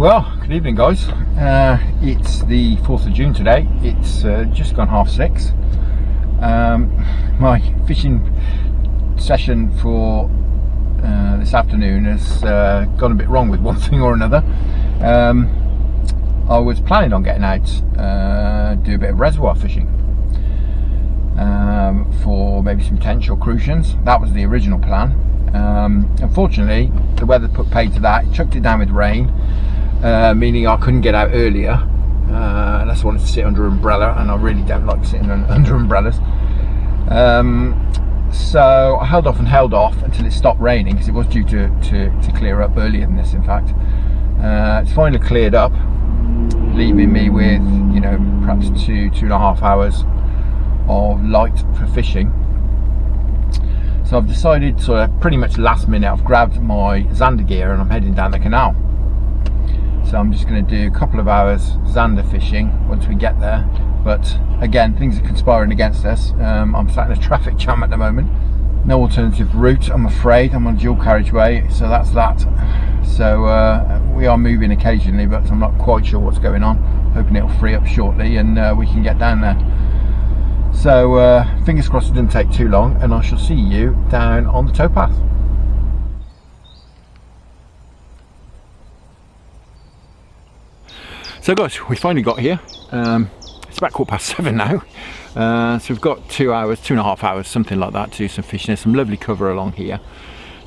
Well, good evening guys. It's the 4th of June today. It's just gone 6:30. My fishing session for this afternoon has gone a bit wrong with one thing or another. I was planning on getting out, do a bit of reservoir fishing for maybe some tench or crucians. That was the original plan. Unfortunately, the weather put paid to that. It chucked it down with rain, meaning I couldn't get out earlier unless I wanted to sit under an umbrella, and I really don't like sitting under umbrellas. So I held off until it stopped raining, because it was due to clear up earlier than this, in fact. It's finally cleared up, leaving me with, you know, perhaps 2.5 hours of light for fishing. So I've decided, sort of pretty much last minute, I've grabbed my Zander gear and I'm heading down the canal. So I'm just going to do a couple of hours Zander fishing once we get there. But again, things are conspiring against us. I'm sat in a traffic jam at the moment. No alternative route, I'm afraid. I'm on dual carriageway, so that's that. So we are moving occasionally, but I'm not quite sure what's going on. Hoping it'll free up shortly and we can get down there. So fingers crossed it doesn't take too long, and I shall see you down on the towpath. So guys, we finally got here. It's about 7:15 now. So we've got 2.5 hours, something like that, to do some fishing. There's some lovely cover along here.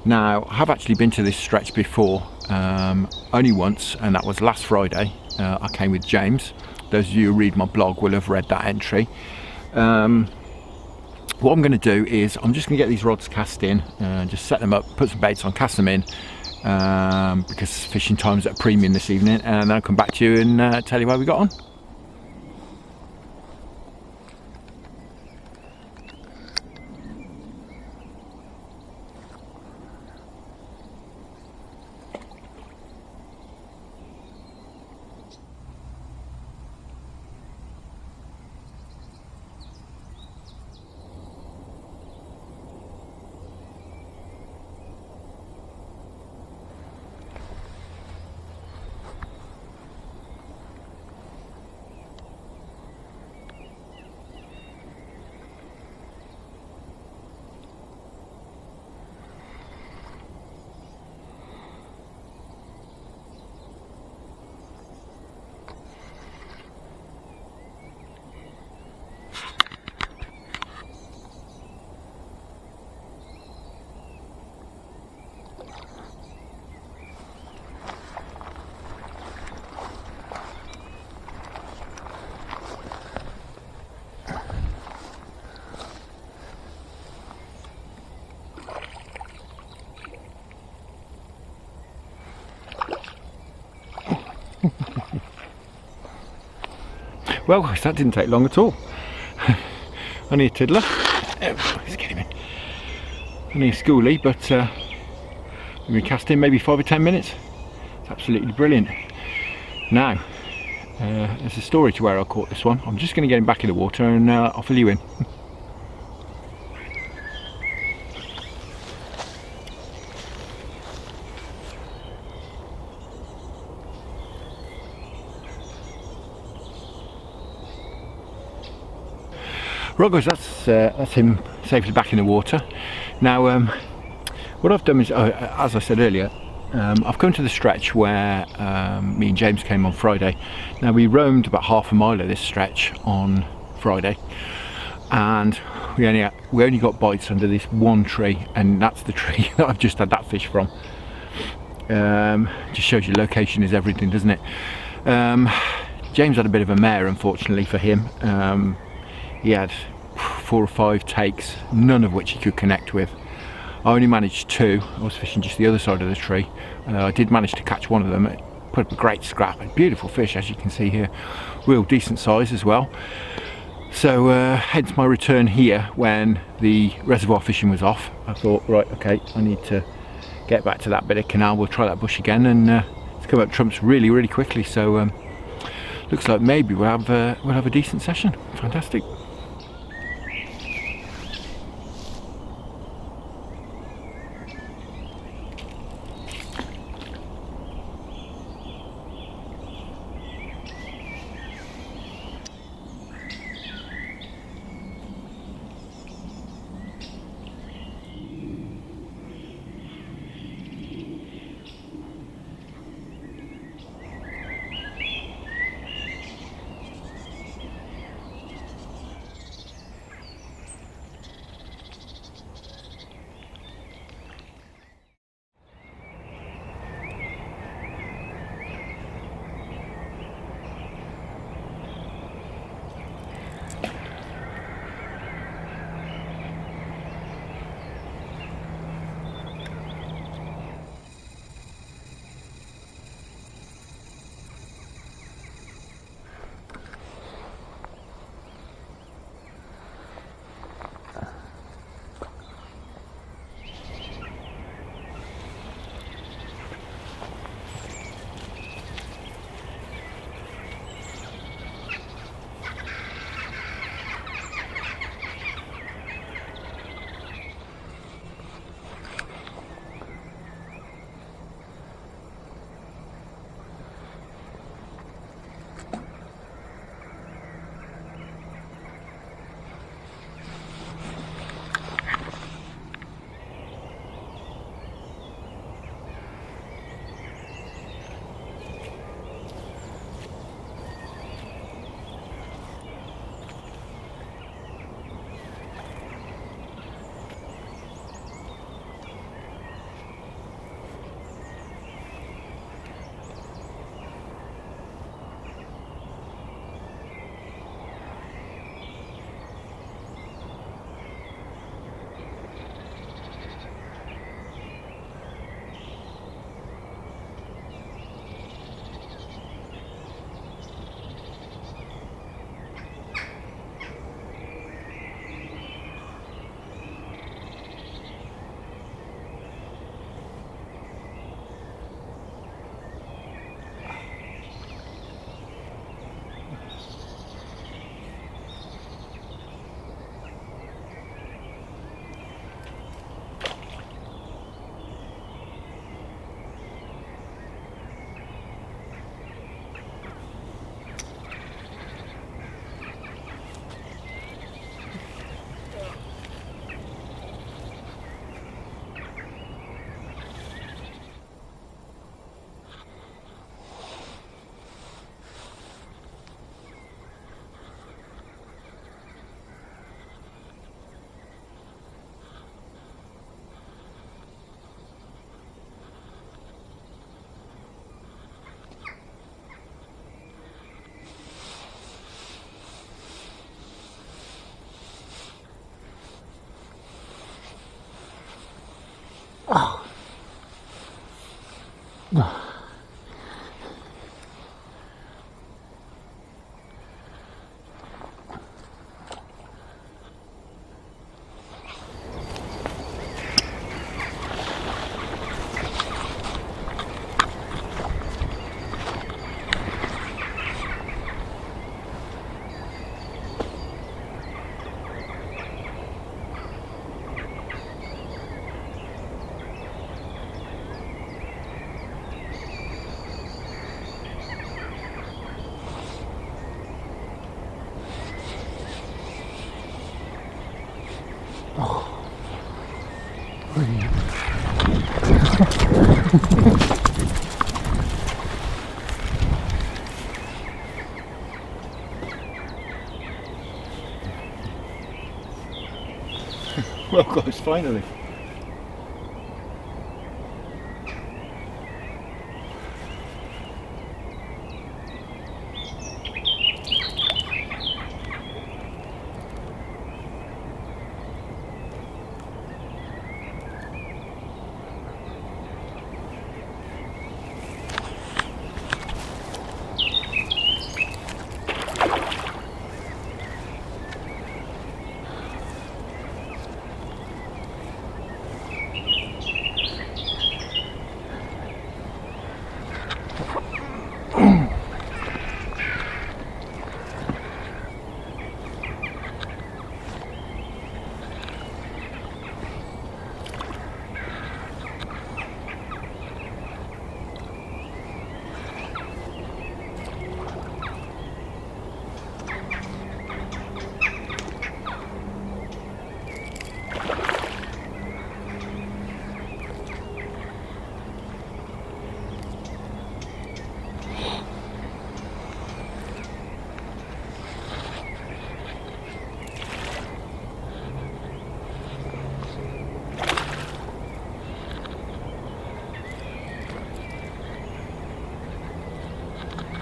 Now, I have actually been to this stretch before, only once, and that was last Friday. I came with James. Those of you who read my blog will have read that entry. What I'm going to do is I'm just going to get these rods cast in, just set them up, put some baits on, cast them in, because fishing time's at a premium this evening, and then I'll come back to you and tell you how we got on. Well, that didn't take long at all. Only a tiddler. Oh, let's get him in. Only a schoolie, but we've been casting maybe 5 or 10 minutes. It's absolutely brilliant. Now, there's a story to where I caught this one. I'm just going to get him back in the water and I'll fill you in. Right guys, that's him safely back in the water. Now what I've done is, as I said earlier, I've come to the stretch where me and James came on Friday. Now we roamed about half a mile of this stretch on Friday, and we only got bites under this one tree, and that's the tree that I've just had that fish from. Just shows you location is everything, doesn't it? James had a bit of a mare, unfortunately for him. He had 4 or 5 takes, none of which he could connect with. I only managed 2. I was fishing just the other side of the tree. I did manage to catch one of them. It put up a great scrap. A beautiful fish, as you can see here. Real decent size as well. So hence my return here when the reservoir fishing was off. I thought, right, okay, I need to get back to that bit of canal. We'll try that bush again, and it's come up trumps really, really quickly. So looks like maybe we'll have a decent session. Fantastic. Oh, brilliant. Well guys, finally.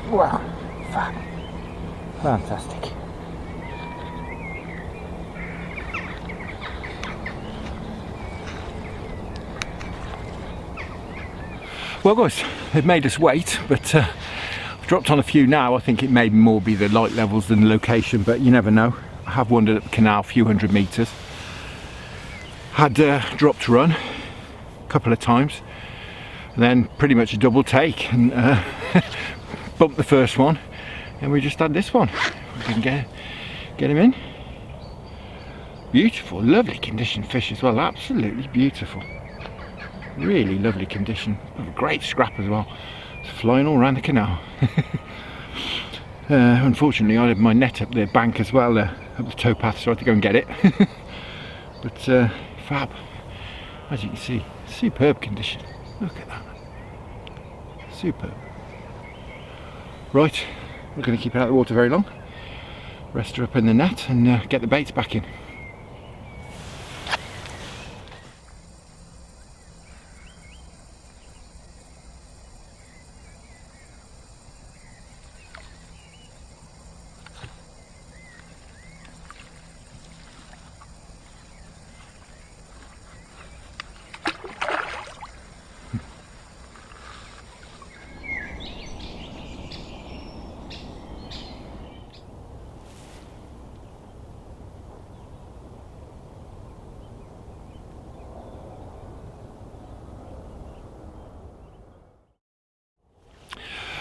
Wow, fantastic. Well guys, they've made us wait, but I've dropped on a few now. I think it may more be the light levels than the location, but you never know. I have wandered up the canal a few hundred metres. Had dropped run a couple of times, and then pretty much a double take, and bumped the first one, and we just had this one. We can get him in. Beautiful, lovely condition fish as well, absolutely beautiful. Really lovely condition. A great scrap as well. It's flying all around the canal. Unfortunately, I had my net up the bank as well, up the towpath, so I had to go and get it. But fab, as you can see, superb condition. Look at that, superb. Right, we're going to keep it out of the water very long. Rest her up in the net and get the baits back in.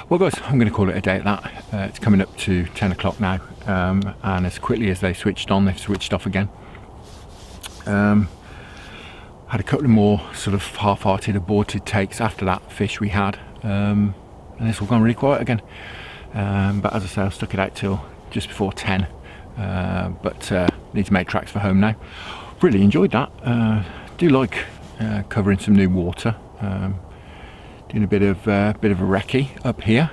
Well guys, I'm going to call it a day at that. It's coming up to 10 o'clock now, and as quickly as they switched on, they've switched off again. Had a couple of more sort of half-hearted aborted takes after that fish we had, and it's all gone really quiet again. But as I say, I stuck it out till just before 10, but need to make tracks for home now. Really enjoyed that. Do like covering some new water. Doing a bit of a recce up here.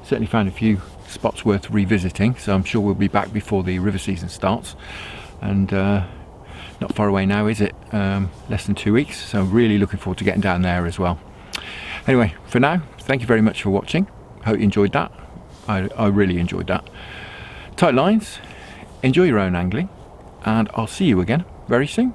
Certainly found a few spots worth revisiting, so I'm sure we'll be back before the river season starts. And not far away now, is it? Less than 2 weeks, so really looking forward to getting down there as well. Anyway, for now, thank you very much for watching. Hope you enjoyed that. I really enjoyed that. Tight lines, enjoy your own angling, and I'll see you again very soon.